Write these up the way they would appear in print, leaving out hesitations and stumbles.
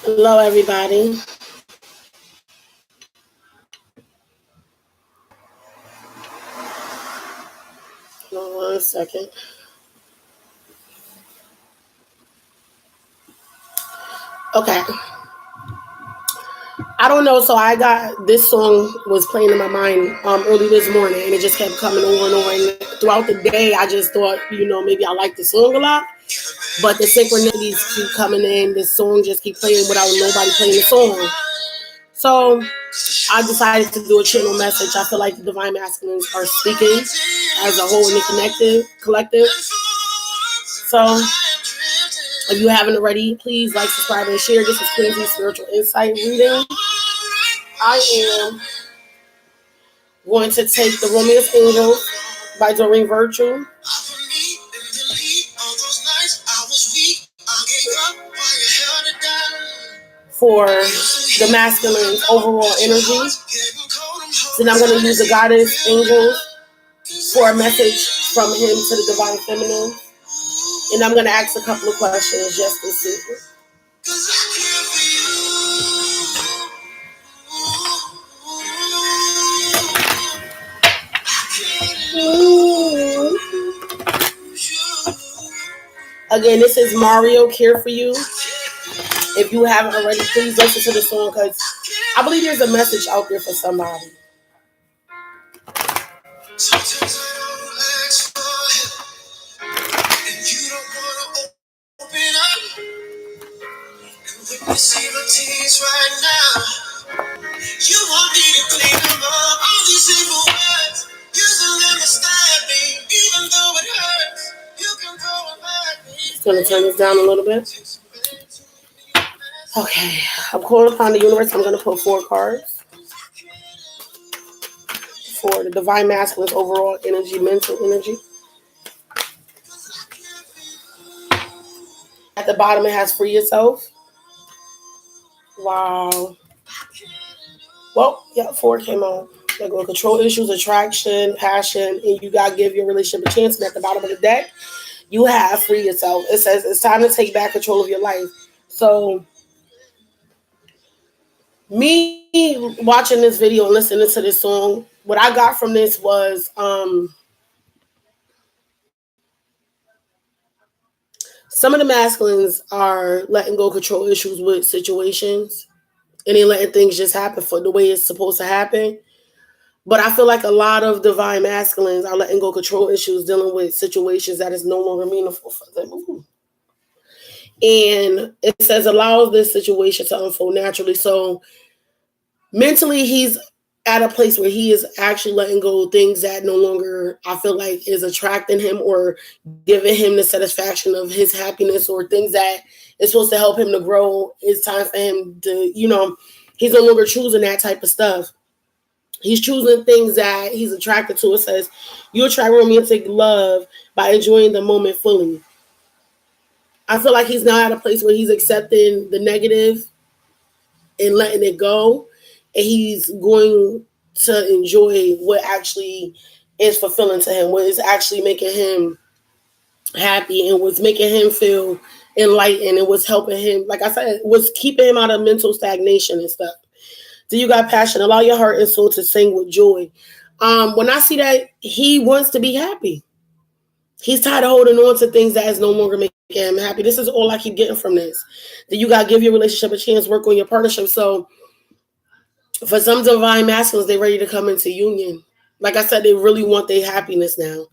Hello, everybody. 1 second. Okay. I don't know. So I got this song was playing in my mind early this morning, and it just kept coming over and over. And throughout the day, I just thought, maybe I like the song a lot, but the synchronicities keep coming in. This song just keep playing without nobody playing the song. So I decided to do a channel message. I feel like the Divine Masculines are speaking as a whole in the collective. So if you haven't already, please like, subscribe, and share. This is Queen's Spiritual Insight reading. I am going to take the Romeo's Angels by Doreen Virtue. For the masculine overall energy. Then I'm going to use the Goddess Angels for a message from him to the Divine Feminine. And I'm going to ask a couple of questions just to see. Again, this is Mario Care For You. If you haven't already, please listen to the song because I believe there's a message out there for somebody. You see the tears right now. You want me to clean them up. All these evil words, using them to stab me, even though it hurts. You can throw them at me. Just gonna turn this down a little bit. Okay, I'm calling upon the universe. I'm gonna put 4 cards for the Divine Masculine's overall energy, mental energy. At the bottom, it has free yourself. Wow. Well, yeah, 4 came on. They're going to control issues, attraction, passion, and you got to give your relationship a chance. And at the bottom of the deck, you have free yourself. It says it's time to take back control of your life. So, me watching this video and listening to this song, what I got from this was some of the masculines are letting go control issues with situations. And they letting things just happen for the way it's supposed to happen. But I feel like a lot of divine masculines are letting go control issues, dealing with situations that is no longer meaningful for them. Ooh. And it says allow this situation to unfold naturally. So mentally, he's at a place where he is actually letting go of things that no longer, I feel like, is attracting him or giving him the satisfaction of his happiness, or things that is supposed to help him to grow. It's time for him to, he's no longer choosing that type of stuff. He's choosing things that he's attracted to. It says, you attract romantic love by enjoying the moment fully. I feel like he's now at a place where he's accepting the negative and letting it go. And he's going to enjoy what actually is fulfilling to him, what is actually making him happy and what's making him feel enlightened and what's helping him, like I said, what's keeping him out of mental stagnation and stuff. Do you got passion? Allow your heart and soul to sing with joy. When I see that, he wants to be happy. He's tired of holding on to things that is no longer making him happy. This is all I keep getting from this. That you got to give your relationship a chance, work on your partnership. So for some divine masculines, they're ready to come into union. Like I said, they really want their happiness now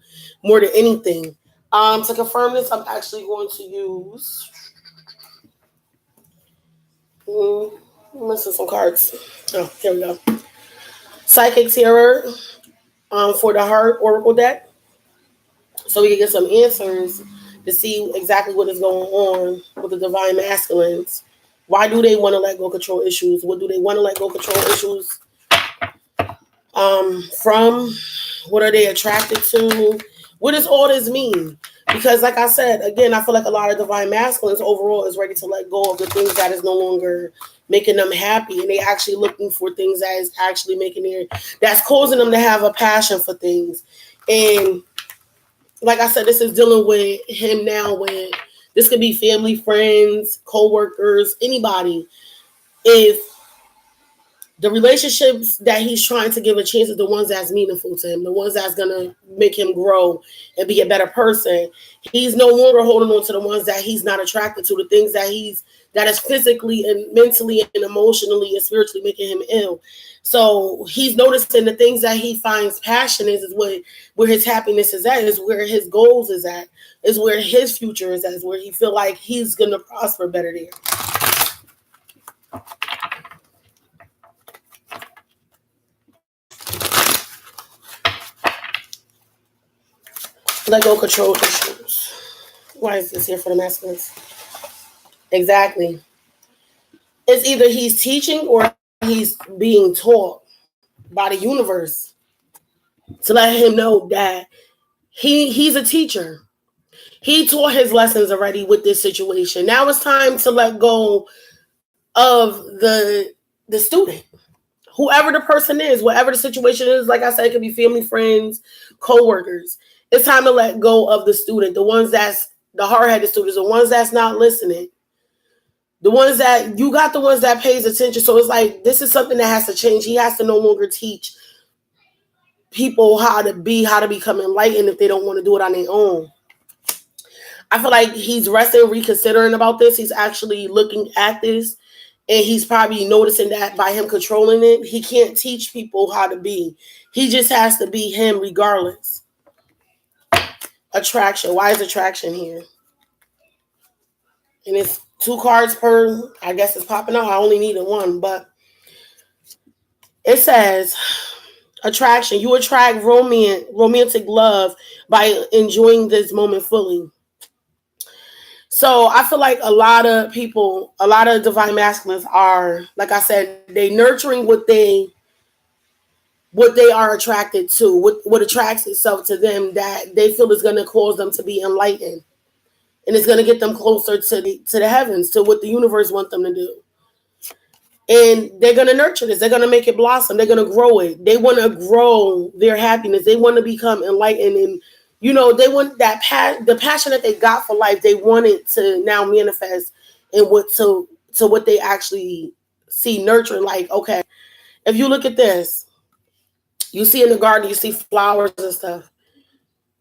more than anything. To confirm this, I'm actually going to use... I'm missing some cards. Oh, here we go. Psychic Tarot for the Heart Oracle deck. So we can get some answers to see exactly what is going on with the divine masculines. Why do they want to let go control issues? What do they want to let go control issues from? What are they attracted to? What does all this mean? Because like I said, again, I feel like a lot of divine masculines overall is ready to let go of the things that is no longer making them happy. And they actually looking for things that is actually that's causing them to have a passion for things. And like I said, this is dealing with him now with This could be family, friends, co-workers, anybody. If the relationships that he's trying to give a chance are the ones that's meaningful to him, the ones that's gonna make him grow and be a better person. He's no longer holding on to the ones that he's not attracted to, the things that is physically and mentally and emotionally and spiritually making him ill. So he's noticing the things that he finds passion is where his happiness is at, is where his goals is where his future is at, is where he feel like he's gonna prosper better there. Let go control issues. Why is this here for the masculines? Exactly. It's either he's teaching or he's being taught by the universe to let him know that he's a teacher. He taught his lessons already with this situation. Now it's time to let go of the student. Whoever the person is, whatever the situation is, like I said, it could be family, friends, co-workers. It's time to let go of the student, the ones that's the hard-headed students, the ones that's not listening. The ones that you got, the ones that pays attention. So it's like, this is something that has to change. He has to no longer teach people how to become enlightened if they don't want to do it on their own. I feel like he's resting, reconsidering about this. He's actually looking at this, and he's probably noticing that by him controlling it, he can't teach people how to be. He just has to be him regardless. Attraction. Why is attraction here? And it's 2 cards per, I guess it's popping out. I only needed 1, but it says attraction. You attract romantic love by enjoying this moment fully. So I feel like a lot of people, a lot of divine masculines are, like I said, they nurturing what they are attracted to, what attracts itself to them that they feel is going to cause them to be enlightened. And it's going to get them closer to the heavens, to what the universe wants them to do. And they're going to nurture this. They're going to make it blossom. They're going to grow it. They want to grow their happiness. They want to become enlightened. And, they want the passion that they got for life. They want it to now manifest in to what they actually see nurturing. Like, okay, if you look at this, you see in the garden, you see flowers and stuff.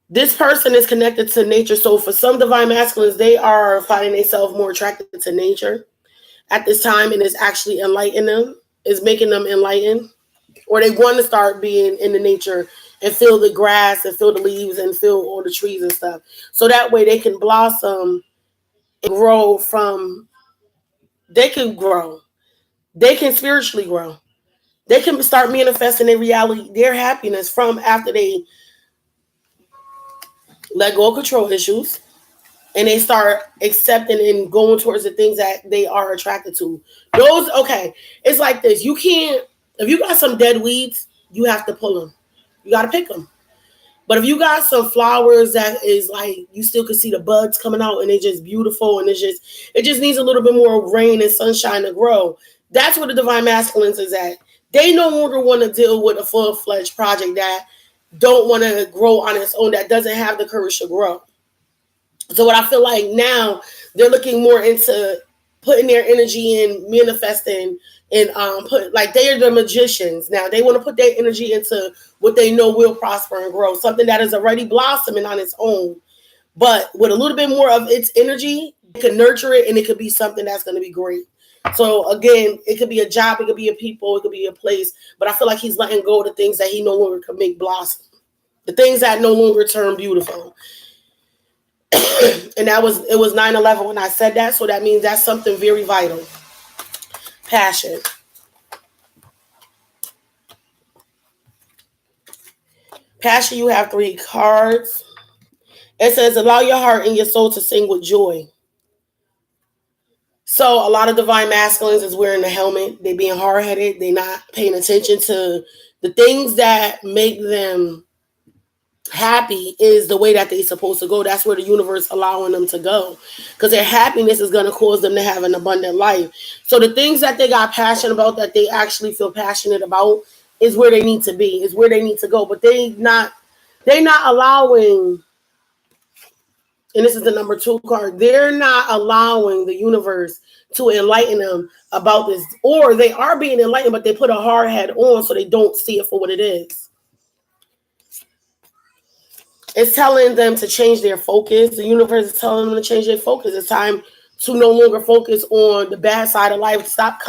This person is connected to nature. So for some divine masculines, they are finding themselves more attracted to nature at this time, and is actually enlightening them, is making them enlightened. Or they want to start being in the nature and feel the grass and feel the leaves and feel all the trees and stuff. So that way they can blossom and grow they can grow. They can spiritually grow. They can start manifesting their reality, their happiness from after they let go of control issues and they start accepting and going towards the things that they are attracted to. It's like this. You can't, if you got some dead weeds, you have to pull them. You got to pick them. But if you got some flowers that is like, you still can see the buds coming out and they're just beautiful and it just needs a little bit more rain and sunshine to grow. That's where the divine masculines is at. They no longer want to deal with a full-fledged project that don't want to grow on its own, that doesn't have the courage to grow. So what I feel like now, they're looking more into putting their energy in manifesting and they are the magicians. Now they want to put their energy into what they know will prosper and grow, something that is already blossoming on its own. But with a little bit more of its energy, you can nurture it and it could be something that's going to be great. So again, it could be a job, it could be a people, it could be a place. But I feel like he's letting go of the things that he no longer can make blossom. The things that no longer turn beautiful. And it was 9/11 when I said that. So that means that's something very vital. Passion. Passion, you have 3 cards. It says, allow your heart and your soul to sing with joy. So a lot of divine masculines is wearing the helmet. They being hard-headed. They not paying attention to the things that make them happy is the way that they're supposed to go. That's where the universe allowing them to go, because their happiness is going to cause them to have an abundant life. So the things that they got passionate about, that they actually feel passionate about, is where they need to be, is where they need to go. But they're not allowing and this is the number 2 card, they're not allowing the universe to enlighten them about this, or they are being enlightened, but they put a hard head on so they don't see it for what it is. It's telling them to change their focus. The universe is telling them to change their focus. It's time to no longer focus on the bad side of life. Stop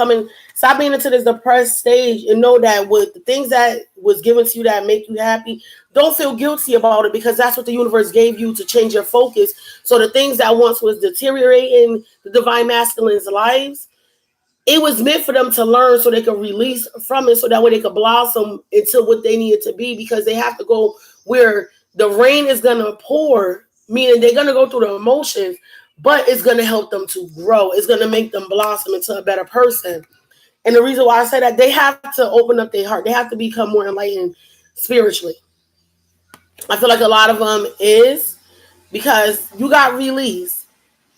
being into this depressed stage, and know that with the things that was given to you that make you happy, don't feel guilty about it, because that's what the universe gave you to change your focus. So the things that once was deteriorating the divine masculine's lives, it was meant for them to learn so they could release from it, so that way they could blossom into what they needed to be, because they have to go where the rain is going to pour, meaning they're going to go through the emotions, but it's going to help them to grow. It's going to make them blossom into a better person. And the reason why I say that, they have to open up their heart. They have to become more enlightened spiritually. I feel like a lot of them is because you got released.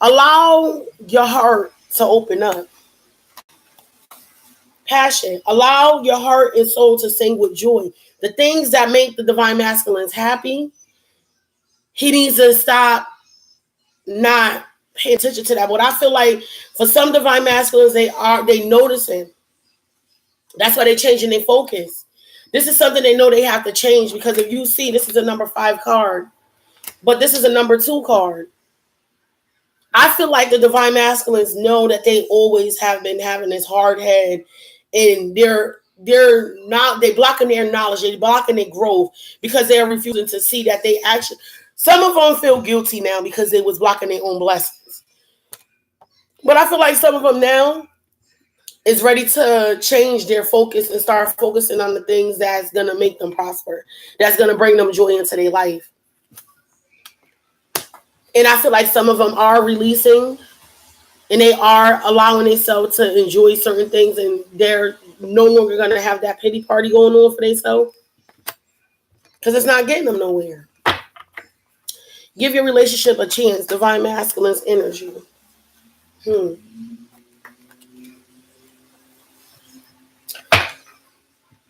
Allow your heart to open up. Passion. Allow your heart and soul to sing with joy. The things that make the divine masculines happy, he needs to stop not paying attention to that. But I feel like for some divine masculines, they noticing. That's why they're changing their focus. This is something they know they have to change, because if you see, this is a number 5 card, but this is a number 2 card. I feel like the divine masculines know that they always have been having this hard head, and they're blocking their knowledge, they're blocking their growth, because they're refusing to see that they actually, some of them feel guilty now because they was blocking their own blessings. But I feel like some of them now is ready to change their focus and start focusing on the things that's going to make them prosper, that's going to bring them joy into their life. And I feel like some of them are releasing, and they are allowing themselves to enjoy certain things, and they're no longer going to have that pity party going on for themselves, because it's not getting them nowhere. Give your relationship a chance. Divine masculine's energy.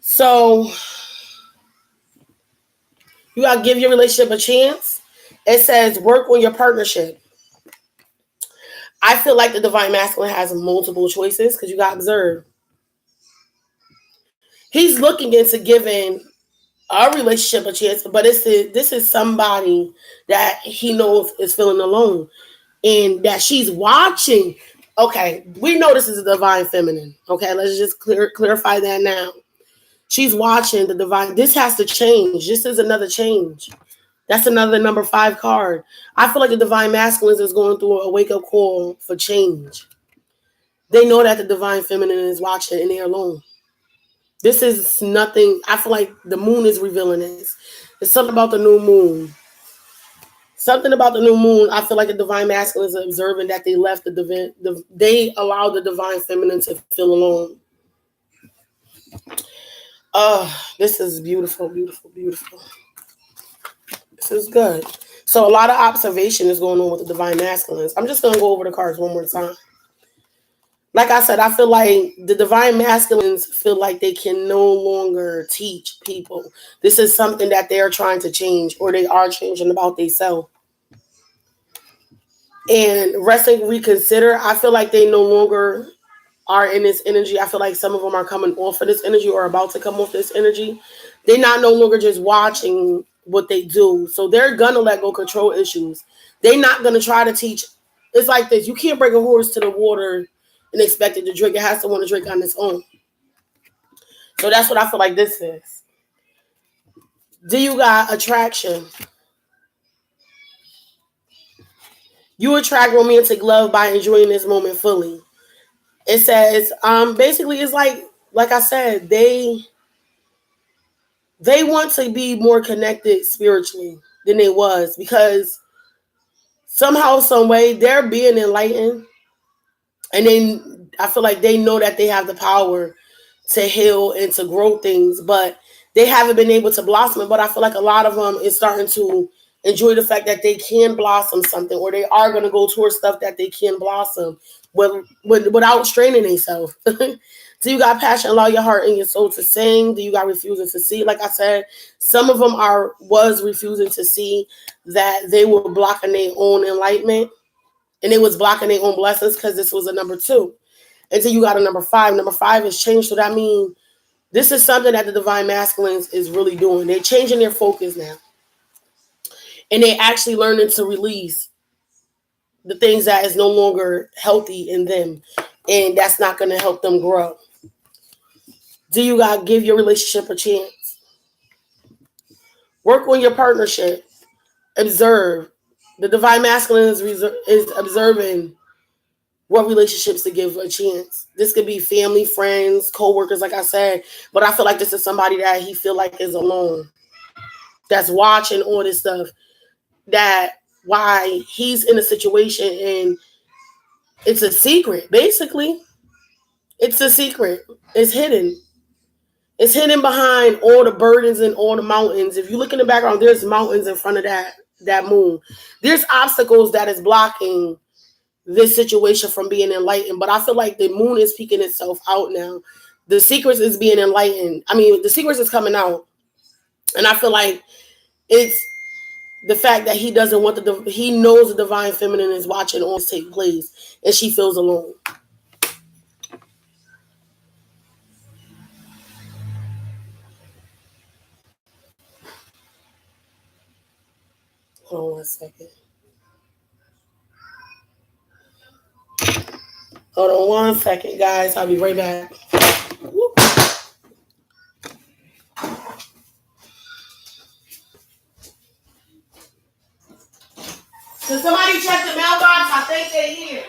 So you got to give your relationship a chance. It says work on your partnership. I feel like the divine masculine has multiple choices, because you got to observe. He's looking into giving a relationship a chance, but this is somebody that he knows is feeling alone, and that she's watching. Okay, we know this is a divine feminine. Okay, let's just clarify that now. She's watching the divine. This has to change. This is another change. That's another number 5 card. I feel like the divine masculine is going through a wake-up call for change. They know that the divine feminine is watching, and they're alone. This is nothing. I feel like the moon is revealing this. There's something about the new moon. Something about the new moon. I feel like the divine masculine is observing that they left they allowed the divine feminine to feel alone. This is beautiful, beautiful, beautiful. This is good. So a lot of observation is going on with the divine masculines. I'm just going to go over the cards one more time. Like I said, I feel like the divine masculines feel like they can no longer teach people. This is something that they're trying to change, or they are changing about themselves. And rest and reconsider, I feel like they no longer are in this energy. I feel like some of them are coming off of this energy, or about to come off this energy. They're not no longer just watching what they do. So they're going to let go control issues. They're not going to try to teach. It's like this. You can't bring a horse to the water and expect it to drink. It has to want to drink on its own. So that's what I feel like this is. Do you got attraction? You attract romantic love by enjoying this moment fully. It says, basically, it's like I said, they want to be more connected spiritually than they was, because somehow, some way, they're being enlightened, and I feel like they know that they have the power to heal and to grow things, but they haven't been able to blossom. But I feel like a lot of them is starting to enjoy the fact that they can blossom something, or they are going to go towards stuff that they can blossom without straining themselves. Do you got passion, allow your heart and your soul to sing? Do you got refusing to see? Like I said, some of them was refusing to see that they were blocking their own enlightenment, and they was blocking their own blessings because this was a number 2. Until you got a number 5. Number 5 is changed. So that means this is something that the divine masculines is really doing. They're changing their focus now. And they actually learning to release the things that is no longer healthy in them. And that's not going to help them grow. Do you got to give your relationship a chance? Work on your partnership. Observe. The divine masculine is observing what relationships to give a chance. This could be family, friends, co-workers, like I said. But I feel like this is somebody that he feel like is alone. That's watching all this stuff. That why he's in a situation and it's a secret. Basically, it's a secret. It's hidden. It's hidden behind all the burdens and all the mountains. If you look in the background, there's mountains in front of that moon. There's obstacles that is blocking this situation from being enlightened. But I feel like the moon is peeking itself out now. The secrets is being enlightened. I mean, the secrets is coming out. And I feel like it's the fact that he doesn't want he knows the divine feminine is watching all this take place and she feels alone. Hold on 1 second. Hold on 1 second, guys. I'll be right back. Woo. Can somebody check the mailbox? I think they're here.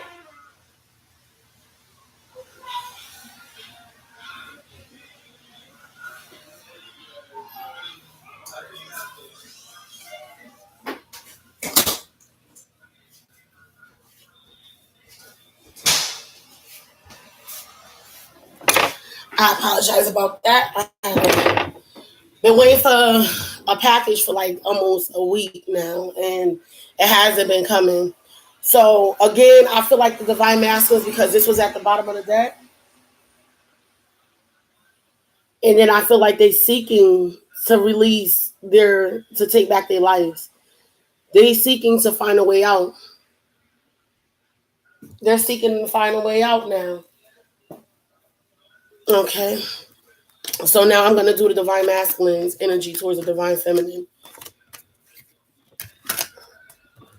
I apologize about that. I've been waiting for a package for like almost a week now, and it hasn't been coming. So again, I feel like the divine masculines, because this was at the bottom of the deck, and then I feel like they're seeking to release to take back their lives. They're seeking to find a way out. They're seeking to find a way out now. Okay. So now I'm going to do the divine masculine's energy towards the divine feminine.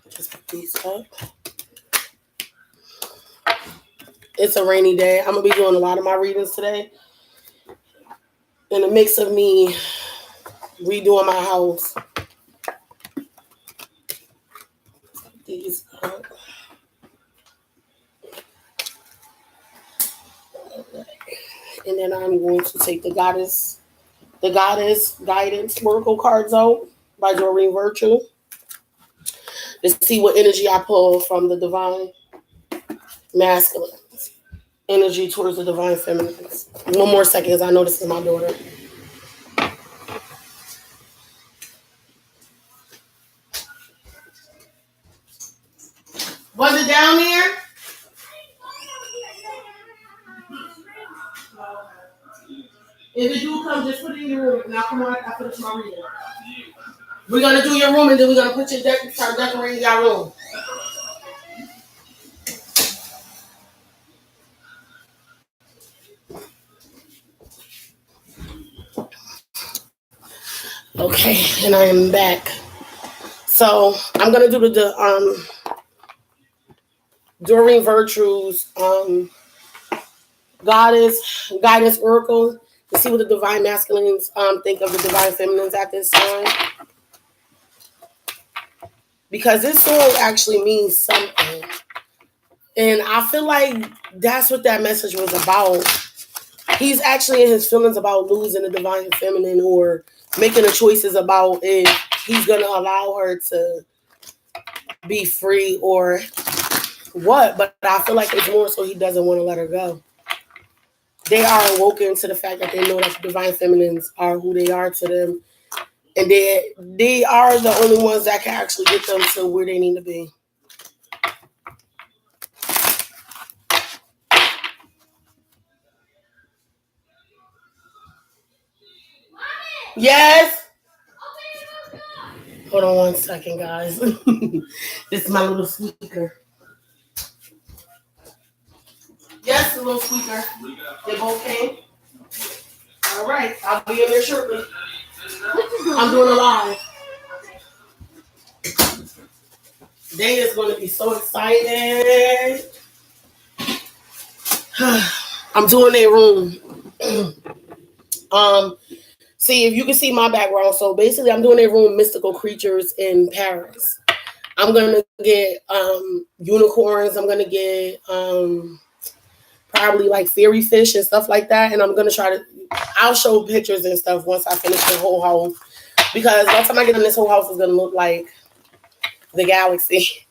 Just put these up. It's a rainy day. I'm going to be doing a lot of my readings today. In the mix of me redoing my house. These up. And then I'm going to take the goddess guidance oracle cards out by Doreen Virtue to see what energy I pull from the divine masculine energy towards the divine feminines. 1 more second, because I know this is my daughter. Was it down there? If it do come, just put it in your room, and I'll come on after this my reading. We're gonna do your room, and then we're gonna put start decorating your room. Okay, and I am back. So I'm gonna do the Doreen Virtue's goddess guidance oracle to see what the divine masculines think of the divine feminines at this time. Because this song actually means something. And I feel like that's what that message was about. He's actually in his feelings about losing the divine feminine or making the choices about if he's going to allow her to be free or what. But I feel like it's more so he doesn't want to let her go. They are awoken to the fact that they know that the divine feminines are who they are to them. And they are the only ones that can actually get them to where they need to be. Yes. Hold on one second, guys. This is my little squeaker. Yes, the little squeaker. They both came. All right, I'll be in there shortly. I'm doing a live. They is going to be so excited. I'm doing their room. See if you can see my background. So basically, I'm doing their room, mystical creatures in Paris. I'm gonna get unicorns. I'm gonna get probably like fairy fish and stuff like that. And I'm gonna try to. I'll show pictures and stuff once I finish the whole house, because by the time I get in, this whole house is gonna look like the galaxy.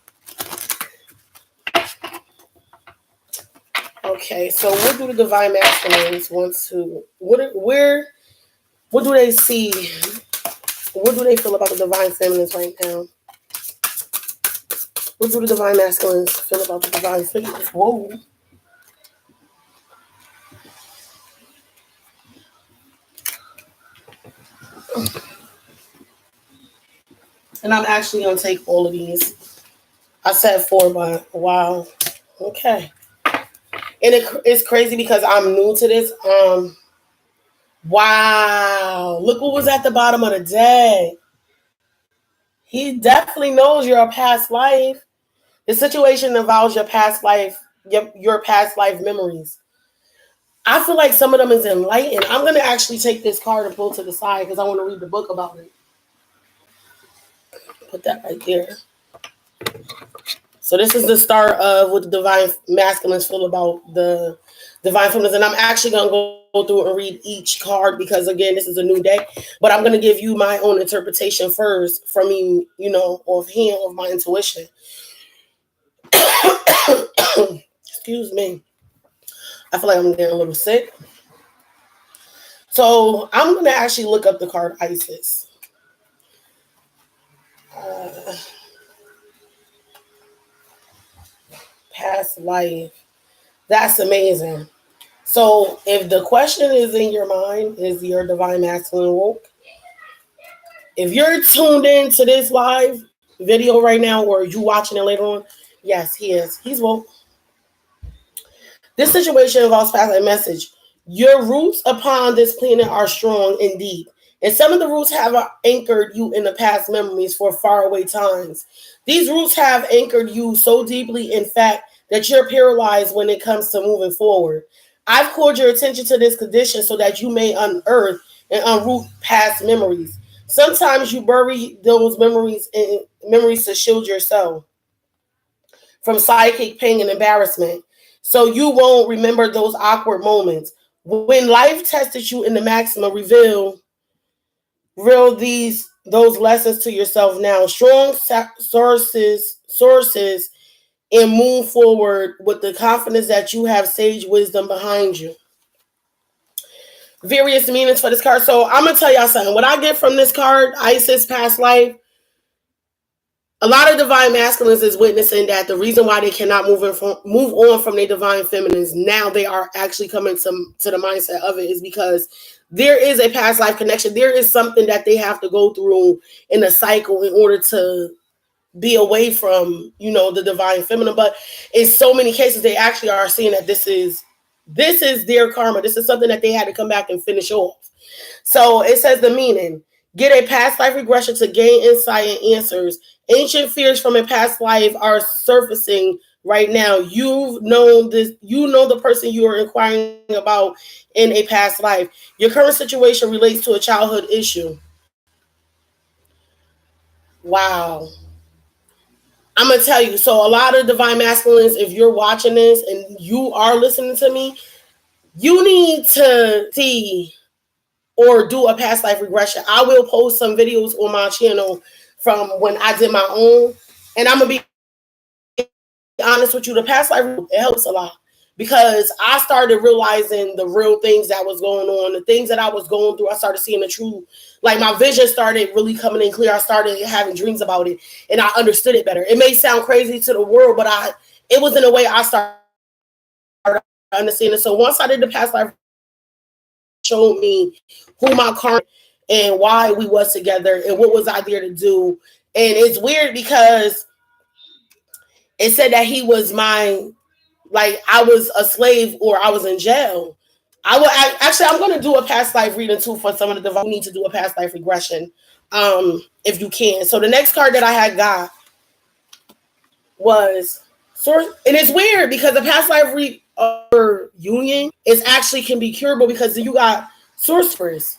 Okay, so what do the divine masculines want to? What do they see? What do they feel about the divine feminines right now? What do the divine masculines feel about the divine feminines? Whoa. And I'm actually going to take all of these. I said 4, but wow. Okay. And it's crazy because I'm new to this. Wow. Look what was at the bottom of the deck. He definitely knows your past life. The situation involves your past life, your past life memories. I feel like some of them is enlightened. I'm going to actually take this card and pull to the side because I want to read the book about it. Put that right there. So this is the start of what the divine masculines feel about the divine feminines. And I'm actually going to go through and read each card because, again, this is a new deck. But I'm going to give you my own interpretation first from me, offhand, of my intuition. Excuse me. I feel like I'm getting a little sick. So I'm going to actually look up the card Isis. Past life. That's amazing. So if the question is in your mind, is your divine masculine woke? If you're tuned in to this live video right now, or you watching it later on, yes, he is. He's woke. This situation involves past life message. Your roots upon this planet are strong and deep. And some of the roots have anchored you in the past memories for faraway times. These roots have anchored you so deeply, in fact, that you're paralyzed when it comes to moving forward. I've called your attention to this condition so that you may unearth and unroot past memories. Sometimes you bury those memories to shield yourself from psychic pain and embarrassment, so you won't remember those awkward moments. When life tested you in the maximum, reveal those lessons to yourself now. Strong sources, and move forward with the confidence that you have sage wisdom behind you. Various meanings for this card. So I'm gonna tell y'all something. What I get from this card, Isis past life, a lot of divine masculines is witnessing that the reason why they cannot move on from their divine feminines, now they are actually coming to the mindset of it, is because there is a past life connection. There is something that they have to go through in a cycle in order to be away from, the divine feminine. But in so many cases, they actually are seeing that this is their karma. This is something that they had to come back and finish off. So it says the meaning. Get a past life regression to gain insight and answers. Ancient fears from a past life are surfacing right now. You know the person you are inquiring about in a past life. Your current situation relates to a childhood issue. Wow. I'm going to tell you. So a lot of divine masculines, if you're watching this and you are listening to me, you need to see or do a past life regression. I will post some videos on my channel from when I did my own. And I'm going to be honest with you, the past life, it helps a lot. Because I started realizing the real things that was going on, the things that I was going through. I started seeing the true, like my vision started really coming in clear. I started having dreams about it and I understood it better. It may sound crazy to the world, but it was in a way I started understanding. So once I did the past life, showed me who my karma and why we was together and what was I there to do. And it's weird because it said that he was my, like I was a slave or I was in jail. I'm going to do a past life reading too for some of the divine. We need to do a past life regression, if you can. So the next card that I had got was source, and it's weird because the past life union is actually can be curable because you got sorceress.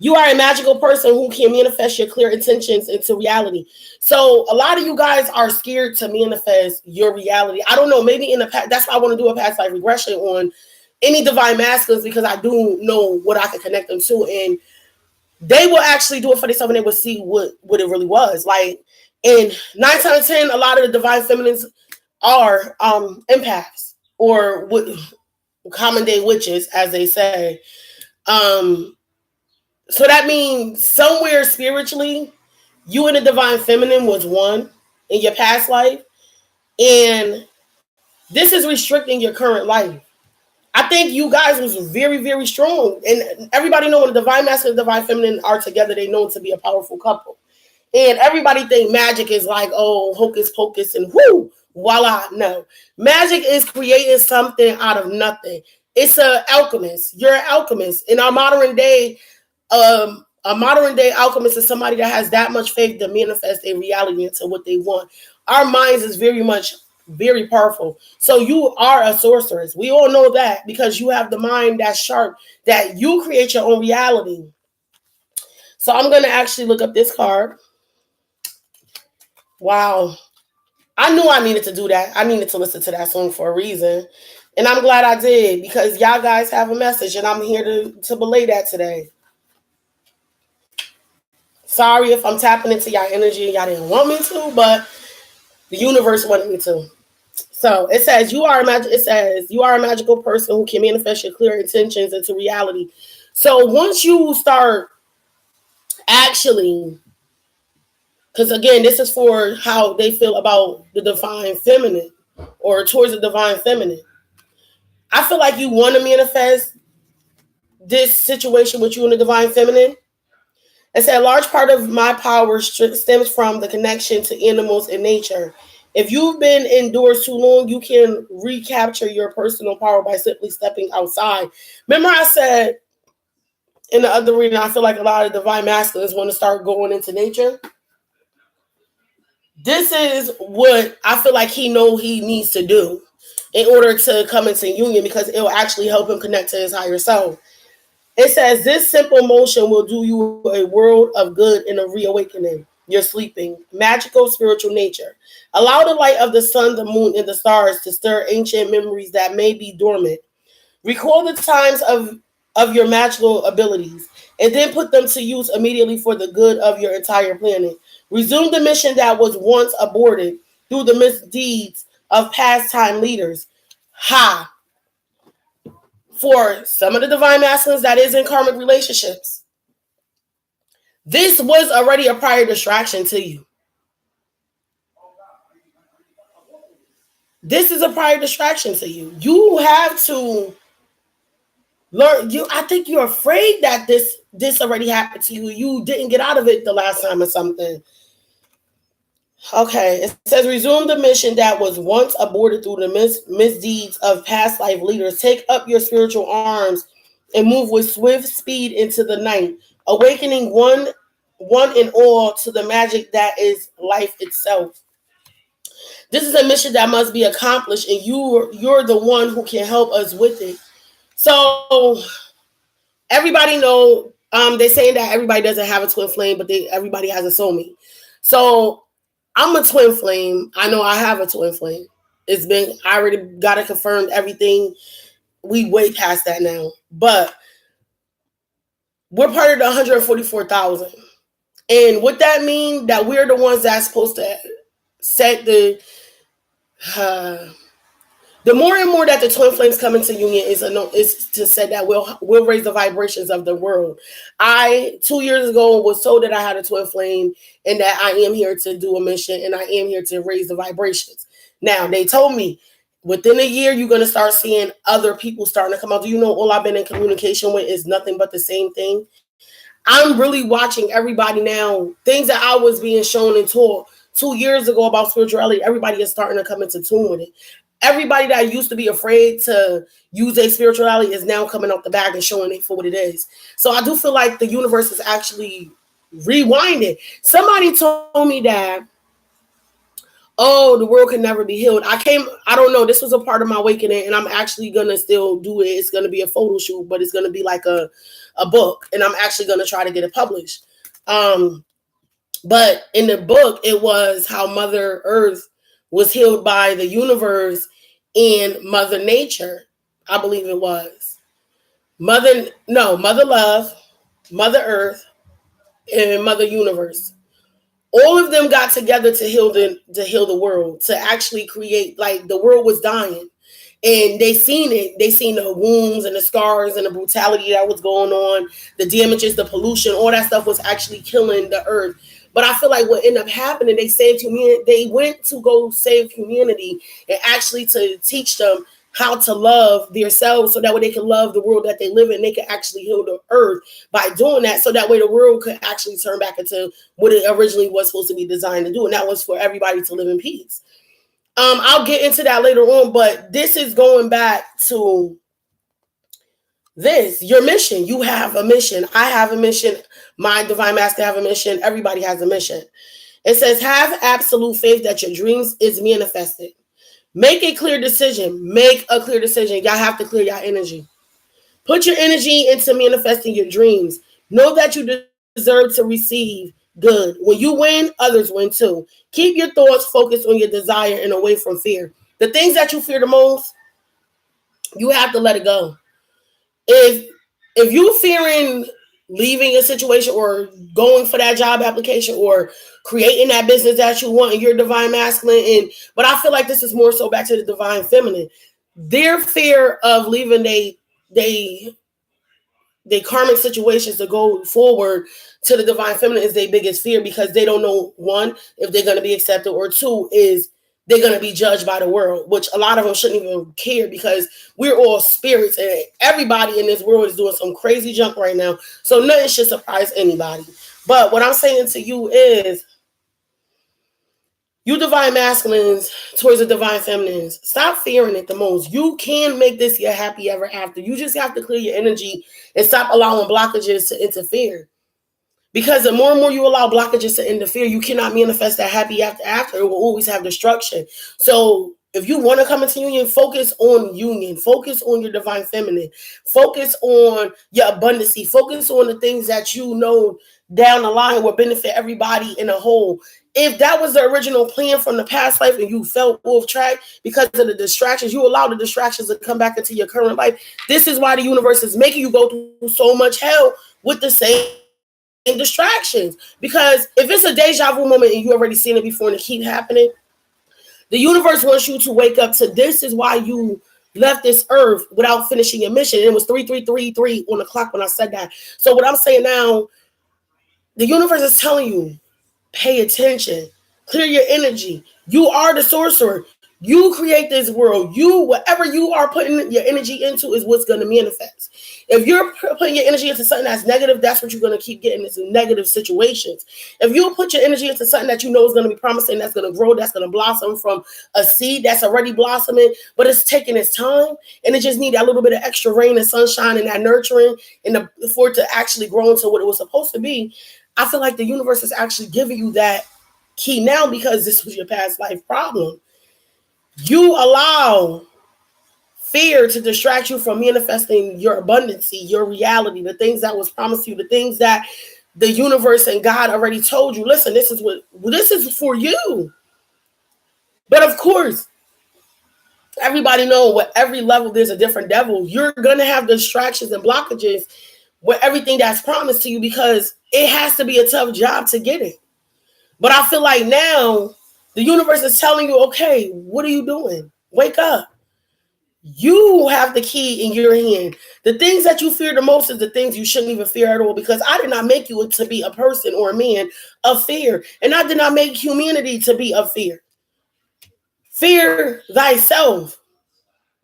You are a magical person who can manifest your clear intentions into reality. So a lot of you guys are scared to manifest your reality. I don't know, maybe in the past, that's why I want to do a past life regression on any divine masculines, because I do know what I can connect them to, and they will actually do it for themselves and they will see what it really was. Like, in 9 times out of 10, a lot of the divine feminines are empaths or common day witches, as they say. So that means somewhere spiritually, you and the divine feminine was one in your past life. And this is restricting your current life. I think you guys was very, very strong. And everybody know when the divine masculine and divine feminine are together, they know to be a powerful couple. And everybody think magic is like, oh, hocus pocus and whoo, voila. No. Magic is creating something out of nothing. It's an alchemist. You're an alchemist. In our modern day, a modern day alchemist is somebody that has that much faith to manifest a reality into what they want. Our minds is very powerful. So you are a sorceress. We all know that because you have the mind that's sharp, that you create your own reality. So I'm going to actually look up this card. Wow. I knew I needed to do that. I needed to listen to that song for a reason. And I'm glad I did, because y'all guys have a message and I'm here to belay that today. Sorry if I'm tapping into y'all energy and y'all didn't want me to, but the universe wanted me to. So it says you are a magical person who can manifest your clear intentions into reality. So once you start actually, because again, this is for how they feel about the divine feminine or towards the divine feminine. I feel like you want to manifest this situation with you and the divine feminine. It said a large part of my power stems from the connection to animals and nature. If you've been indoors too long, you can recapture your personal power by simply stepping outside. Remember I said in the other reading, I feel like a lot of divine masculines want to start going into nature. This is what I feel like he needs to do in order to come into union, because it will actually help him connect to his higher self. It says this simple motion will do you a world of good in a reawakening your sleeping, magical spiritual nature. Allow the light of the sun, the moon, and the stars to stir ancient memories that may be dormant. Recall the times of your magical abilities and then put them to use immediately for the good of your entire planet. Resume the mission that was once aborted through the misdeeds of past time leaders. Ha! For some of the divine masculines that is in karmic relationships, this was already a prior distraction to you. This is a prior distraction to you. You have to learn. I think you're afraid that this already happened to you. You didn't get out of it the last time or something. Okay, it says resume the mission that was once aborted through the misdeeds of past life leaders. Take up your spiritual arms and move with swift speed into the night, awakening one and all to the magic that is life itself. This is a mission that must be accomplished, and you're the one who can help us with it. So everybody know they're saying that everybody doesn't have a twin flame, but everybody has a soulmate. So I'm a twin flame. I know I have a twin flame. I already got it confirmed. Everything, we way past that now. But we're part of the 144,000. And what that means, that we're the ones that's supposed to set the more and more that the twin flames come into union is to say that we'll raise the vibrations of the world. 2 years ago was told that I had a twin flame and that I am here to do a mission and I am here to raise the vibrations. Now they told me within a year you're going to start seeing other people starting to come out. Do you know all I've been in communication with is nothing but the same thing? I'm really watching everybody now. Things that I was being shown and taught 2 years ago about spirituality, everybody is starting to come into tune with it. Everybody that used to be afraid to use their spirituality is now coming out the bag and showing it for what it is. So I do feel like the universe is actually rewinding. Somebody told me that, oh, the world can never be healed. I don't know. This was a part of my awakening, and I'm actually going to still do it. It's going to be a photo shoot, but it's going to be like a book, and I'm actually going to try to get it published. But in the book, it was how Mother Earth was healed by the universe and Mother Nature. I believe it was. Mother Love, Mother Earth, and Mother Universe. All of them got together to heal the world, to actually create, like, the world was dying. And they seen it. They seen the wounds and the scars and the brutality that was going on, the damages, the pollution, all that stuff was actually killing the earth. But I feel like what ended up happening, they saved humanity. They went to go save humanity and actually to teach them how to love themselves, so that way they can love the world that they live in. They can actually heal the earth by doing that, so that way the world could actually turn back into what it originally was supposed to be designed to do, and that was for everybody to live in peace. I'll get into that later on, but this is going back to this. Your mission. You have a mission. I have a mission. My divine master have a mission. Everybody has a mission. It says, have absolute faith that your dreams is manifested. Make a clear decision. Make a clear decision. Y'all have to clear your energy. Put your energy into manifesting your dreams. Know that you deserve to receive good. When you win, others win too. Keep your thoughts focused on your desire and away from fear. The things that you fear the most, you have to let it go. If you're fearing leaving a situation or going for that job application or creating that business that you want, and you're divine masculine, but I feel like this is more so back to the divine feminine. Their fear of leaving they karmic situations to go forward to the divine feminine is their biggest fear, because they don't know, one, if they're going to be accepted, or two, is they're going to be judged by the world, which a lot of them shouldn't even care, because we're all spirits and everybody in this world is doing some crazy junk right now. So nothing should surprise anybody. But what I'm saying to you is, you divine masculines towards the divine feminines, stop fearing it the most. You can make this your happy ever after. You just have to clear your energy and stop allowing blockages to interfere. Because the more and more you allow blockages to interfere, you cannot manifest that happy after. It will always have destruction. So if you want to come into union, focus on union. Focus on your divine feminine. Focus on your abundancy. Focus on the things that you know down the line will benefit everybody in a whole. If that was the original plan from the past life and you felt off track because of the distractions, you allow the distractions to come back into your current life. This is why the universe is making you go through so much hell with the same distractions. Because if it's a deja vu moment and you already seen it before and it keep happening, the universe wants you to wake up to this is why you left this earth without finishing your mission. And it was 3333 on the clock when I said that. So what I'm saying now, the universe is telling you, pay attention, clear your energy. You are the sorcerer. You create this world. Whatever you are putting your energy into is what's going to manifest. If you're putting your energy into something that's negative, that's what you're going to keep getting into negative situations. If you put your energy into something that you know is going to be promising, that's going to grow, that's going to blossom from a seed that's already blossoming, but it's taking its time, and it just needs that little bit of extra rain and sunshine and that nurturing for it to actually grow into what it was supposed to be. I feel like the universe is actually giving you that key now, because this was your past life problem. You allow fear to distract you from manifesting your abundancy, your reality, the things that was promised you, the things that the universe and God already told you. Listen, this is for you. But of course, everybody know at every level there's a different devil. You're going to have distractions and blockages with everything that's promised to you, because it has to be a tough job to get it. But I feel like now the universe is telling you, okay, what are you doing? Wake up. You have the key in your hand. The things that you fear the most is the things you shouldn't even fear at all, because I did not make you to be a person or a man of fear. And I did not make humanity to be of fear. Fear thyself.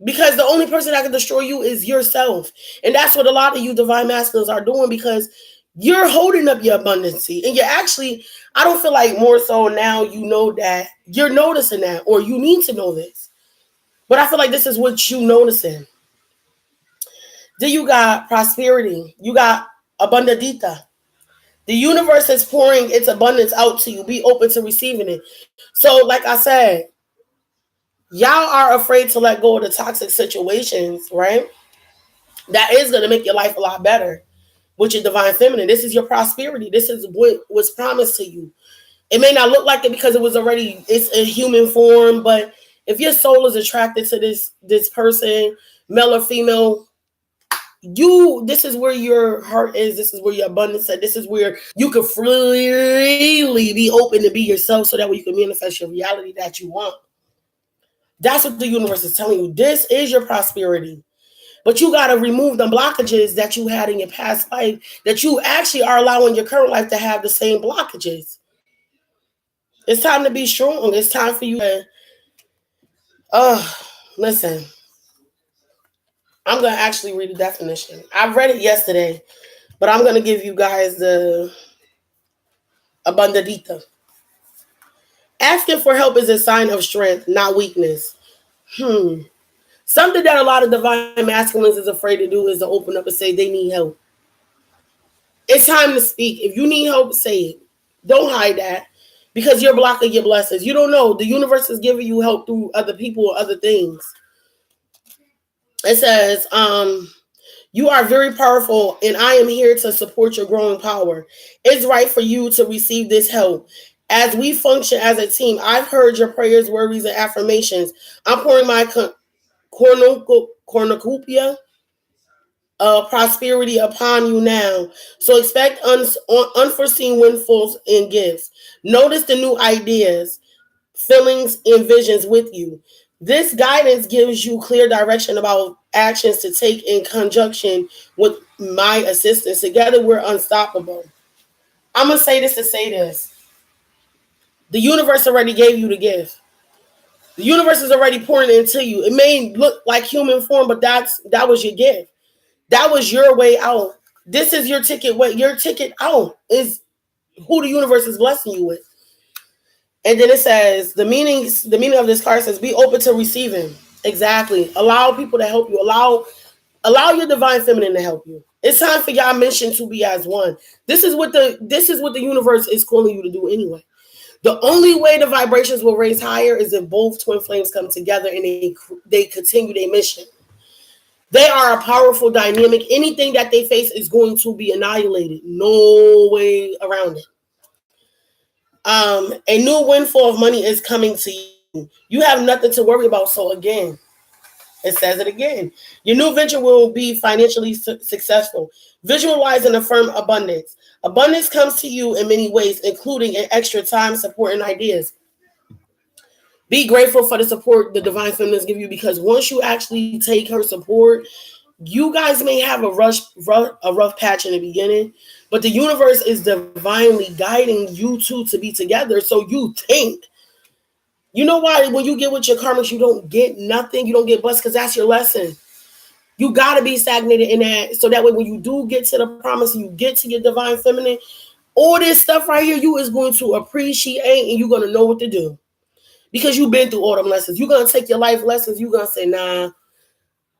Because the only person that can destroy you is yourself. And that's what a lot of you divine masculines are doing, because You're holding up your abundancy. And you're actually, I don't feel like more so now you know that you're noticing that, or you need to know this. But I feel like this is what you noticing. Then you got prosperity. You got abundadita. The universe is pouring its abundance out to you. Be open to receiving it. So, like I said, y'all are afraid to let go of the toxic situations, right? That is going to make your life a lot better with your divine feminine. This is your prosperity. This is what was promised to you. It may not look like it because it's a human form, but if your soul is attracted to this person, male or female, this is where your heart is. This is where your abundance is. This is where you can freely be open to be yourself, so that way you can manifest your reality that you want. That's what the universe is telling you. This is your prosperity. But you got to remove the blockages that you had in your past life, that you actually are allowing your current life to have the same blockages. It's time to be strong. It's time for you to, listen. I'm going to actually read the definition. I read it yesterday, but I'm going to give you guys the abundadita. Asking for help is a sign of strength, not weakness. Something that a lot of divine masculines is afraid to do is to open up and say they need help. It's time to speak. If you need help, say it. Don't hide that, because you're blocking your blessings. You don't know. The universe is giving you help through other people or other things. It says, you are very powerful, and I am here to support your growing power. It's right for you to receive this help. As we function as a team, I've heard your prayers, worries, and affirmations. I'm pouring my cornucopia prosperity upon you now. So expect unforeseen windfalls and gifts. Notice the new ideas, feelings, and visions with you. This guidance gives you clear direction about actions to take in conjunction with my assistance. Together, we're unstoppable. I'm going to say this to say this. The universe already gave you the gift. The universe is already pouring into you. It may look like human form, but that was your gift. That was your way out. This is your ticket. What your ticket out is who the universe is blessing you with. And then it says the meaning of this card says be open to receiving. Exactly. Allow people to help you. Allow your divine feminine to help you. It's time for y'all mission to be as one. This is what the universe is calling you to do anyway. The only way the vibrations will raise higher is if both twin flames come together and they continue their mission. They are a powerful dynamic. Anything that they face is going to be annihilated. No way around it. A new windfall of money is coming to you. You have nothing to worry about. So again, it says it again. Your new venture will be financially successful. Visualize and affirm abundance. Abundance comes to you in many ways, including an extra time, support, and ideas. Be grateful for the support the divine feminines give you, because once you actually take her support, you guys may have a rough patch in the beginning, but the universe is divinely guiding you two to be together. So you think, you know why when you get with your karmics, you don't get nothing, you don't get blessed, because that's your lesson. You got to be stagnated in that, so that way when you do get to the promise, you get to your divine feminine, all this stuff right here, you is going to appreciate, and you're going to know what to do. Because you've been through all them lessons. You're going to take your life lessons. You're going to say, nah,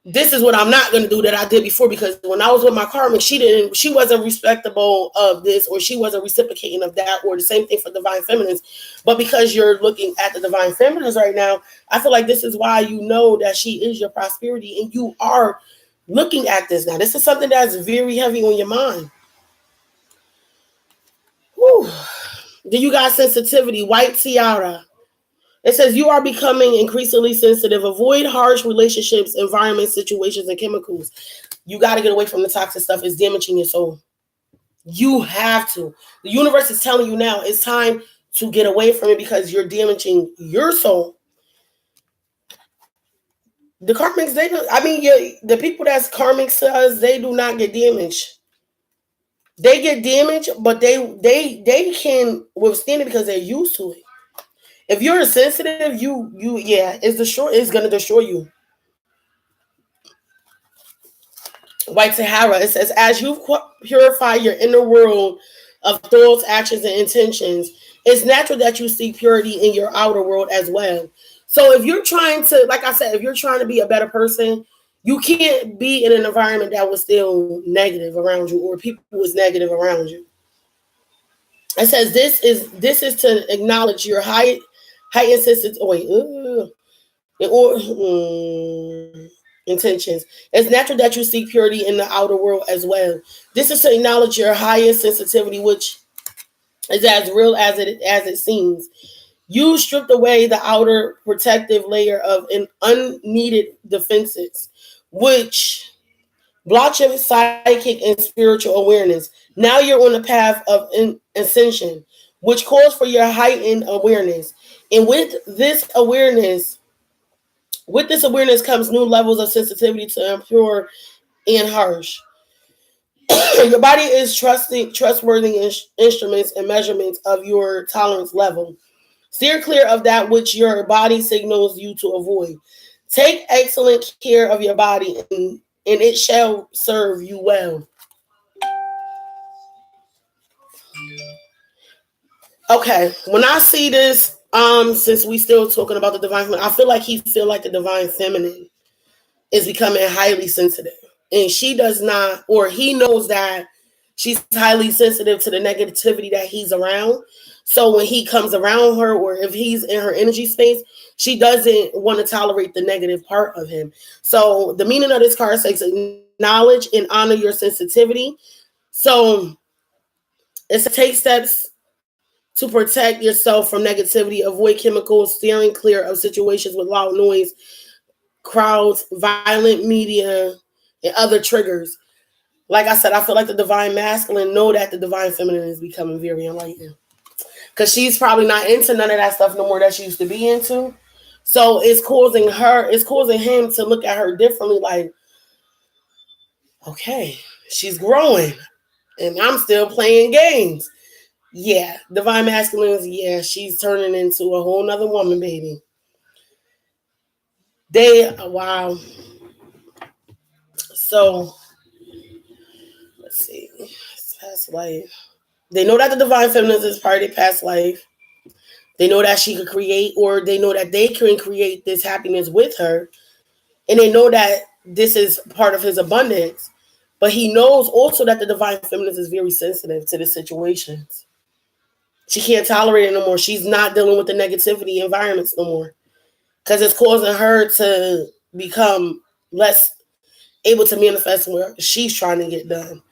this is what I'm not going to do that I did before. Because when I was with my karma, she wasn't respectable of this, or she wasn't reciprocating of that, or the same thing for divine feminines. But because you're looking at the divine feminines right now, I feel like this is why you know that she is your prosperity, and you are looking at this now. This is something that's very heavy on your mind. Whew. Then you got sensitivity, white tiara. It says you are becoming increasingly sensitive. Avoid harsh relationships, environments, situations, and chemicals. You got to get away from the toxic stuff. It's damaging your soul. You have to. The universe is telling you now it's time to get away from it, because you're damaging your soul. The karmics, the people that's karmics to us, they do not get damaged. They get damaged, but they can withstand it because they're used to it. If you're sensitive, it's gonna destroy you. White Sahara, it says, as you purify your inner world of thoughts, actions, and intentions, it's natural that you seek purity in your outer world as well. So if you're trying to, like I said, if you're trying to be a better person, you can't be in an environment that was still negative around you or people who was negative around you. It says this is to acknowledge your heightened senses. Oh wait, intentions. It's natural that you seek purity in the outer world as well. This is to acknowledge your highest sensitivity, which is as real as it seems. You stripped away the outer protective layer of an unneeded defenses, which block your psychic and spiritual awareness. Now you're on the path of ascension, which calls for your heightened awareness. And with this awareness comes new levels of sensitivity to impure and harsh. Your body is trustworthy instruments and measurements of your tolerance level. Steer clear of that which your body signals you to avoid. Take excellent care of your body, and it shall serve you well. Okay, when I see this, since we still talking about the divine feminine, I feel like he feel like the divine feminine is becoming highly sensitive. And she does not, or he knows that she's highly sensitive to the negativity that he's around. So when he comes around her, or if he's in her energy space, she doesn't want to tolerate the negative part of him. So the meaning of this card says acknowledge and honor your sensitivity. So it's to take steps to protect yourself from negativity, avoid chemicals, steering clear of situations with loud noise, crowds, violent media, and other triggers. Like I said, I feel like the divine masculine know that the divine feminine is becoming very enlightened. Because she's probably not into none of that stuff no more that she used to be into. So it's causing him to look at her differently, like, okay, she's growing and I'm still playing games. Yeah, divine masculine is, yeah, she's turning into a whole nother woman, baby. Wow. So, let's see. Past life. They know that the divine feminine is part of their past life. They know that she could create, or they know that they can create this happiness with her. And they know that this is part of his abundance. But he knows also that the divine feminine is very sensitive to the situations. She can't tolerate it no more. She's not dealing with the negativity environments no more. Because it's causing her to become less able to manifest what she's trying to get done.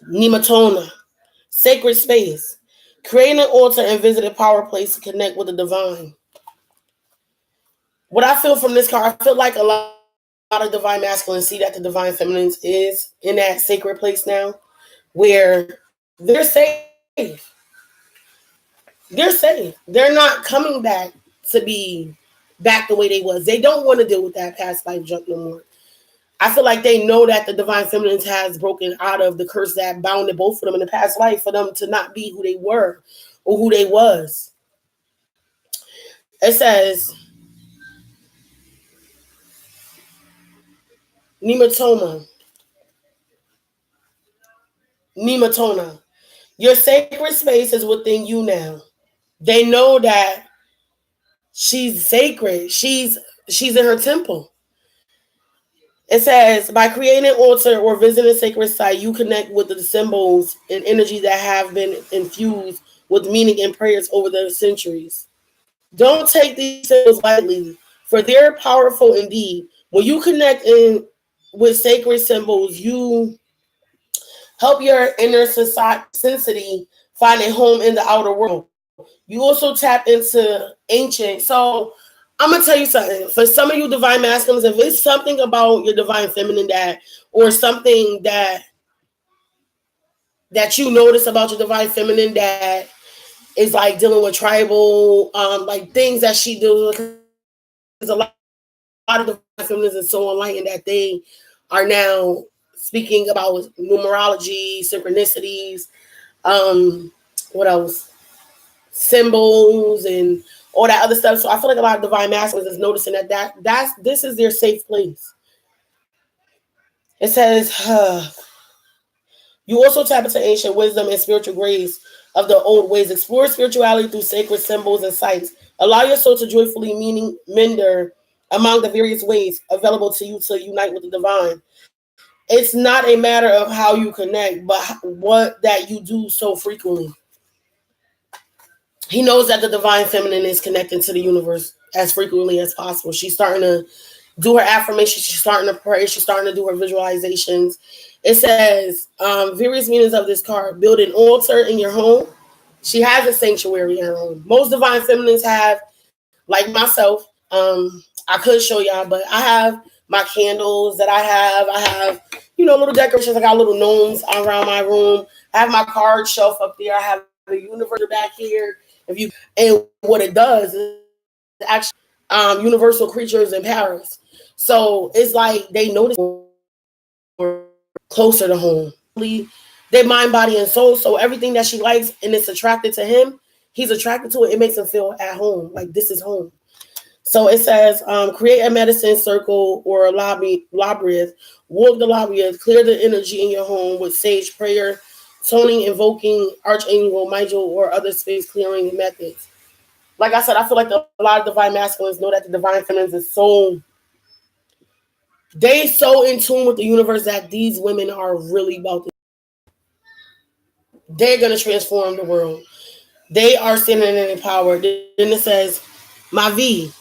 Nematona, sacred space. Create an altar and visit a power place to connect with the divine. What I feel from this card, I feel like a lot of divine masculine see that the divine feminine is in that sacred place now, where they're safe. They're safe. They're not coming back to be back the way they was. They don't want to deal with that past life junk no more. I feel like they know that the divine feminine has broken out of the curse that bounded both of them in the past life for them to not be who they were or who they was. It says, Nematoma. Nematona. Your sacred space is within you now. They know that she's sacred. She's in her temple. It says, by creating an altar or visiting a sacred site, you connect with the symbols and energy that have been infused with meaning and prayers over the centuries. Don't take these symbols lightly, for they're powerful indeed. When you connect in with sacred symbols, you help your inner sensitivity find a home in the outer world. You also tap into ancient. So I'm gonna tell you something. For some of you divine masculines, if it's something about your divine feminine or something that you notice about your divine feminine that is like dealing with tribal, like things that she deals with, there's a lot of divine feminines is so enlightened that they are now speaking about numerology, synchronicities, what else? Symbols and all that other stuff. So I feel like a lot of divine masculines is noticing that this is their safe place. It says, you also tap into ancient wisdom and spiritual grace of the old ways. Explore spirituality through sacred symbols and sites. Allow your soul to joyfully mender among the various ways available to you to unite with the divine. It's not a matter of how you connect, but what that you do so frequently. He knows that the divine feminine is connecting to the universe as frequently as possible. She's starting to do her affirmations. She's starting to pray. She's starting to do her visualizations. It says, various meanings of this card. Build an altar in your home. She has a sanctuary in her home. Most divine feminines have, like myself, I could show y'all, but I have my candles that I have. I have, little decorations. I got little gnomes around my room. I have my card shelf up there. I have the universe back here. And what it does is actually universal creatures in Paris. So it's like they notice closer to home. Their mind, body, and soul. So everything that she likes and it's attracted to him, he's attracted to it. It makes him feel at home, like this is home. So it says, create a medicine circle or a labyrinth. Walk the labyrinth. Clear the energy in your home with sage prayer, toning, invoking Archangel Michael, or other space clearing methods. Like I said, I feel like a lot of divine masculines know that the divine feminines is so in tune with the universe that these women are really about to. They're going to transform the world. They are standing in power. Then it says, my V,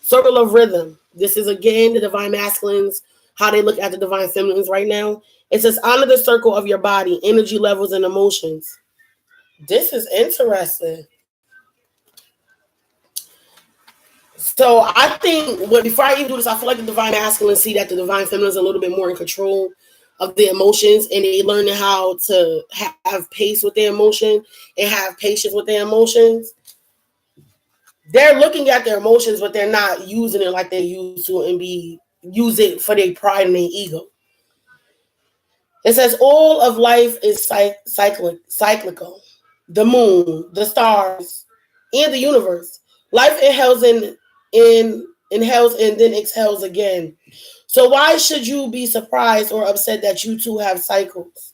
circle of rhythm. This is again the divine masculines, how they look at the divine feminines right now. It says, honor the circle of your body, energy levels, and emotions. This is interesting. So I think before I even do this, I feel like the divine masculine see that the divine feminine is a little bit more in control of the emotions, and they learning how to have pace with their emotion and have patience with their emotions. They're looking at their emotions, but they're not using it like they used to and use it for their pride and their ego. It says all of life is cyclical. The moon, the stars, and the universe. Life inhales and then exhales again. So why should you be surprised or upset that you too have cycles?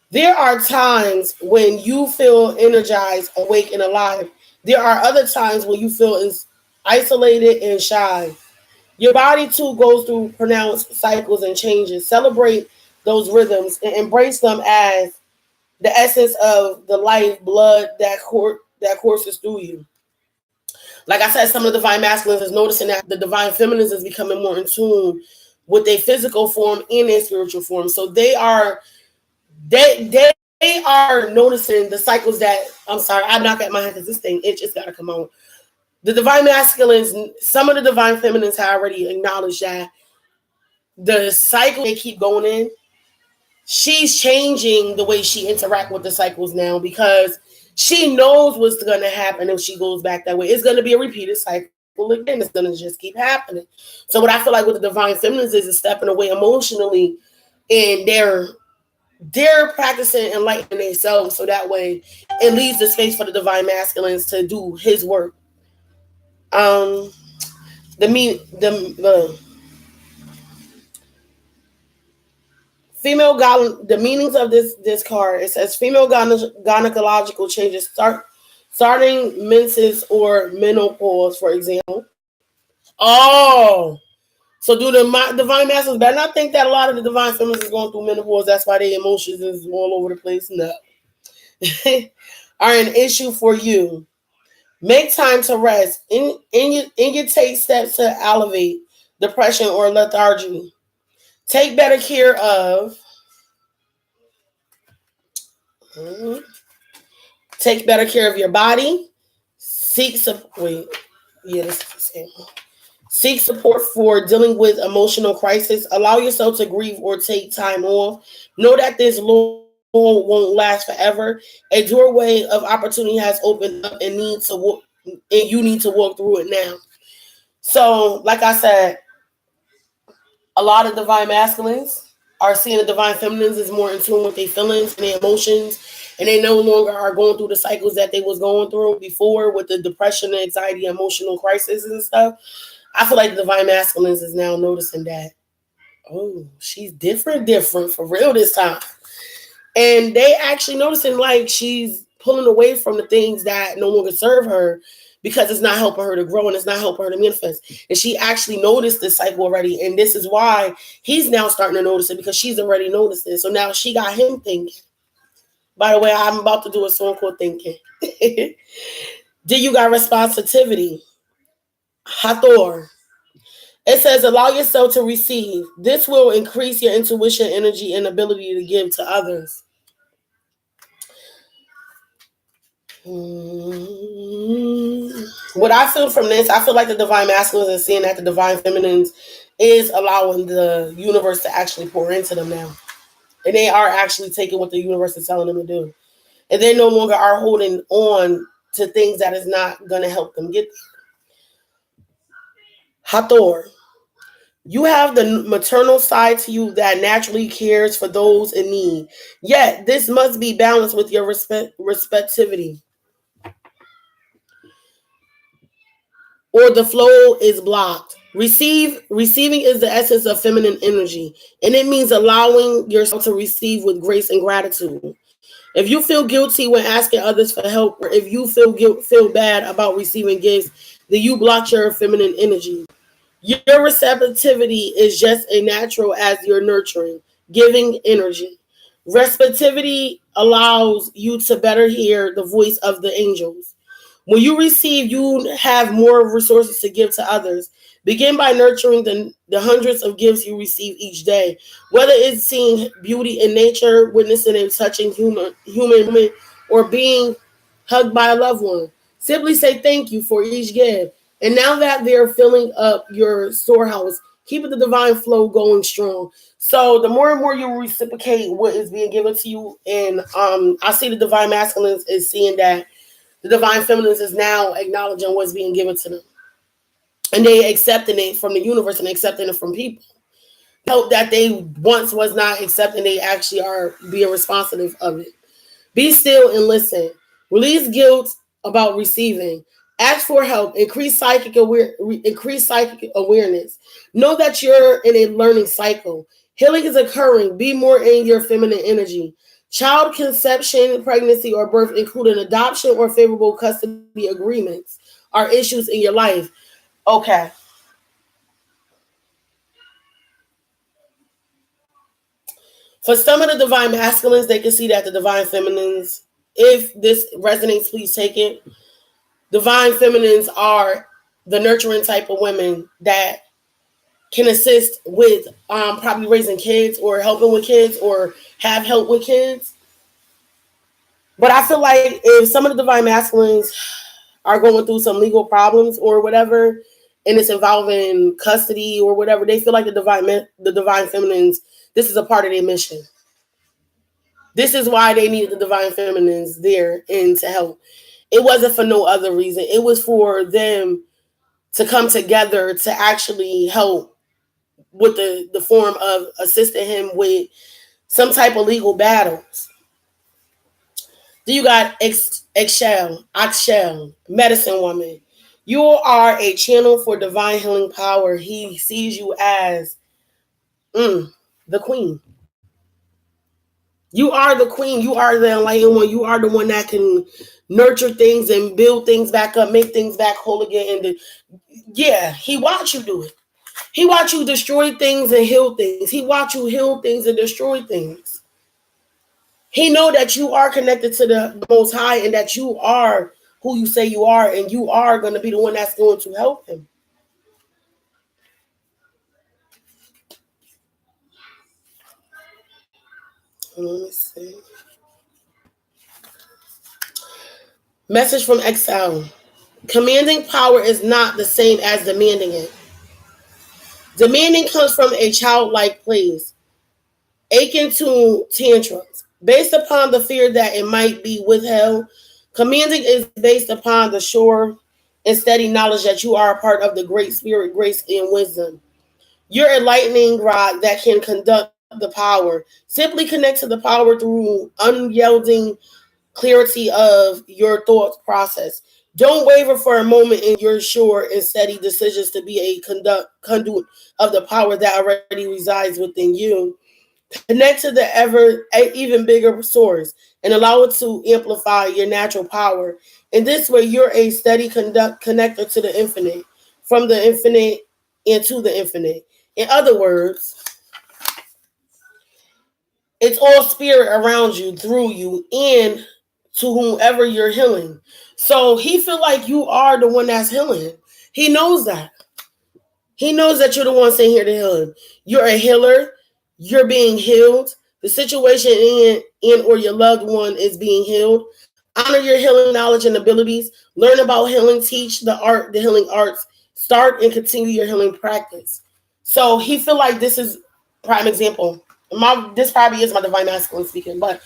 There are times when you feel energized, awake, and alive. There are other times when you feel isolated and shy. Your body too goes through pronounced cycles and changes. Celebrate those rhythms and embrace them as the essence of the life blood that courses through you. Like I said, some of the divine masculines is noticing that the divine feminines is becoming more in tune with their physical form and their spiritual form. So they are noticing the cycles that, I'm sorry, I knock at my head because this thing, it just got to come on. The divine masculines, some of the divine feminines have already acknowledged that the cycle they keep going in, she's changing the way she interact with the cycles now because she knows what's going to happen if she goes back that way. It's going to be a repeated cycle again. It's going to just keep happening. So what I feel like with the divine feminines is stepping away emotionally, and they're practicing enlightening themselves, so that way it leaves the space for the divine masculines to do his work. The meanings of this card, it says female gynecological changes starting menses or menopause, for example. Oh, so do the divine masculines better not think that a lot of the divine feminines is going through menopause. That's why their emotions is all over the place. No. Are an issue for you. Make time to rest. In your take steps to elevate depression or lethargy. Take better care of. Take better care of your body. Seek support. This is the same one. Seek support for dealing with emotional crisis. Allow yourself to grieve or take time off. Know that this lull won't last forever. A doorway of opportunity has opened up and you need to walk through it now. So, like I said, a lot of divine masculines are seeing the divine feminines is more in tune with their feelings and their emotions, and they no longer are going through the cycles that they was going through before with the depression, anxiety, emotional crisis and stuff. I feel like the divine masculines is now noticing that, Oh, she's different for real this time. And they actually noticing like she's pulling away from the things that no longer serve her because it's not helping her to grow and it's not helping her to manifest. And she actually noticed this cycle already. And this is why he's now starting to notice it, because she's already noticed it. So now she got him thinking. By the way, I'm about to do a song called Thinking. Then you got Responsivity. Hathor. It says, allow yourself to receive. This will increase your intuition, energy, and ability to give to others. What I feel from this, I feel like the divine masculines is seeing that the divine feminines is allowing the universe to actually pour into them now. And they are actually taking what the universe is telling them to do. And they no longer are holding on to things that is not going to help them get there. Hathor. You have the maternal side to you that naturally cares for those in need. Yet, this must be balanced with your respectivity. Or the flow is blocked. Receiving is the essence of feminine energy, and it means allowing yourself to receive with grace and gratitude. If you feel guilty when asking others for help, or if you feel bad about receiving gifts, then you block your feminine energy. Your receptivity is just as natural as your nurturing, giving energy. Receptivity allows you to better hear the voice of the angels. When you receive, you have more resources to give to others. Begin by nurturing the hundreds of gifts you receive each day. Whether it's seeing beauty in nature, witnessing and touching human, or being hugged by a loved one. Simply say thank you for each gift. And now that they're filling up your storehouse, keeping the divine flow going strong. So the more and more you reciprocate what is being given to you, and I see the divine masculines is seeing that the divine feminines is now acknowledging what's being given to them. And they accepting it from the universe and accepting it from people. Help that they once was not accepting, they actually are being responsive of it. Be still and listen. Release guilt about receiving. Ask for help. Increase psychic awareness. Know that you're in a learning cycle. Healing is occurring. Be more in your feminine energy. Child conception, pregnancy, or birth, including adoption or favorable custody agreements, are issues in your life. Okay. For some of the divine masculines, they can see that the divine feminines, if this resonates, please take it. Divine feminines are the nurturing type of women that can assist with probably raising kids or helping with kids or have help with kids. But I feel like if some of the divine masculines are going through some legal problems or whatever, and it's involving custody or whatever, they feel like the divine feminines, this is a part of their mission. This is why they needed the divine feminines there and to help. It wasn't for no other reason. It was for them to come together to actually help with the form of assisting him with some type of legal battles. Then you got Axel, medicine woman. You are a channel for divine healing power. He sees you as the queen. You are the queen. You are the enlightened one. You are the one that can nurture things and build things back up, make things back whole again. And yeah, he watch you do it. He watch you destroy things and heal things. He watch you heal things and destroy things. He know that you are connected to the Most High and that you are who you say you are, and you are going to be the one that's going to help him. Let me see. Message from Exile. Commanding power is not the same as demanding it. Demanding comes from a childlike place, akin to tantrums. Based upon the fear that it might be withheld, commanding is based upon the sure and steady knowledge that you are a part of the great spirit, grace, and wisdom. You're a lightning rod that can conduct the power. Simply connect to the power through unyielding clarity of your thought process. Don't waver for a moment in your sure and steady decisions to be a conduit of the power that already resides within you. Connect to the even bigger source and allow it to amplify your natural power. In this way, you're a steady connector to the infinite, from the infinite into the infinite. In other words, it's all spirit around you, through you, and to whomever you're healing. So he feel like you are the one that's healing. He knows that. He knows that you're the one sitting here to heal him. You're a healer. You're being healed. The situation in or your loved one is being healed. Honor your healing knowledge and abilities. Learn about healing. Teach the healing arts. Start and continue your healing practice. So he feel like this is prime example. This probably is my divine masculine speaking, but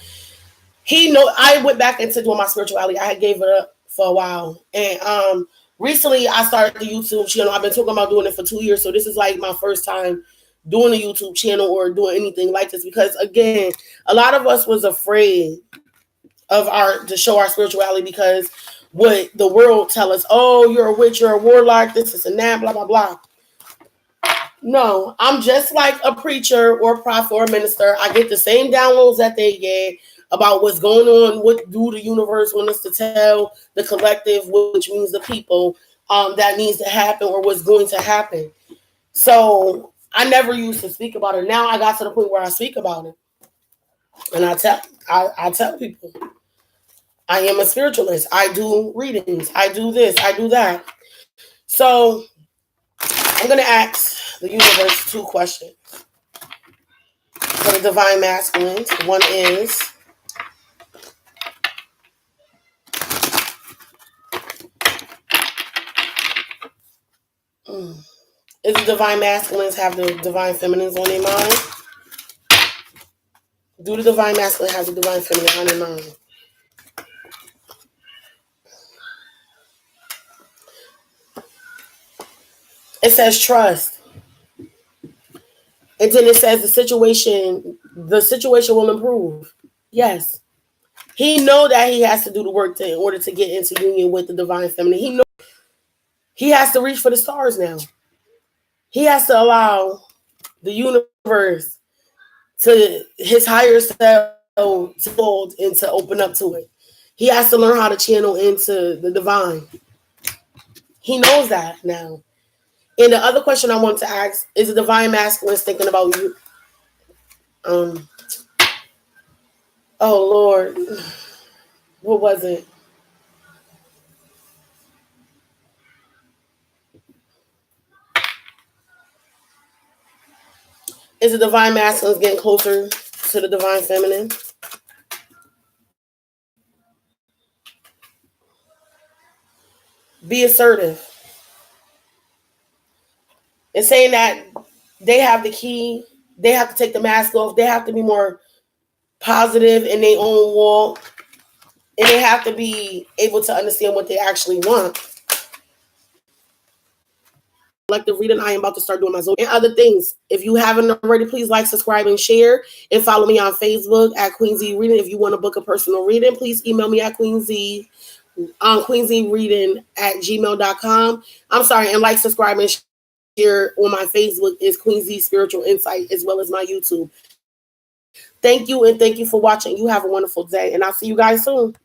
he know I went back into doing my spirituality. I had gave it up for a while, and recently I started the YouTube channel. I've been talking about doing it for 2 years, so this is like my first time doing a YouTube channel or doing anything like this, because again, a lot of us was afraid of to show our spirituality because what the world tell us, oh, you're a witch, you're a warlock, this is and that, blah blah blah. No, I'm just like a preacher or a prophet or a minister. I get the same downloads that they get about what's going on, what do the universe want us to tell the collective, which means the people, that needs to happen or what's going to happen. So I never used to speak about it. Now I got to the point where I speak about it. And I tell people, I am a spiritualist. I do readings. I do this. I do that. So I'm going to ask the universe 2 questions for the divine masculines. One is, is the divine masculines have the divine feminines on their mind? Do the divine masculine have the divine feminine on their mind? It says trust. And then it says the situation will improve. Yes. He know that he has to do the work in order to get into union with the divine feminine. He know he has to reach for the stars now. He has to allow the universe to his higher self to fold and to open up to it. He has to learn how to channel into the divine. He knows that now. And the other question I want to ask is, the divine masculine thinking about you? Oh Lord, what was it? Is the divine masculine getting closer to the divine feminine? Be assertive. It's saying that they have the key. They have to take the mask off. They have to be more positive in their own walk. And they have to be able to understand what they actually want. Collective reading. I am about to start doing my Zoom and other things. If you haven't already, please like, subscribe, and share. And follow me on Facebook at Queen Z Reading. If you want to book a personal reading, please email me at queenZreading@gmail.com. I'm sorry, and like, subscribe, and share on my Facebook is Queen Z Spiritual Insight, as well as my YouTube. Thank you, and thank you for watching. You have a wonderful day, and I'll see you guys soon.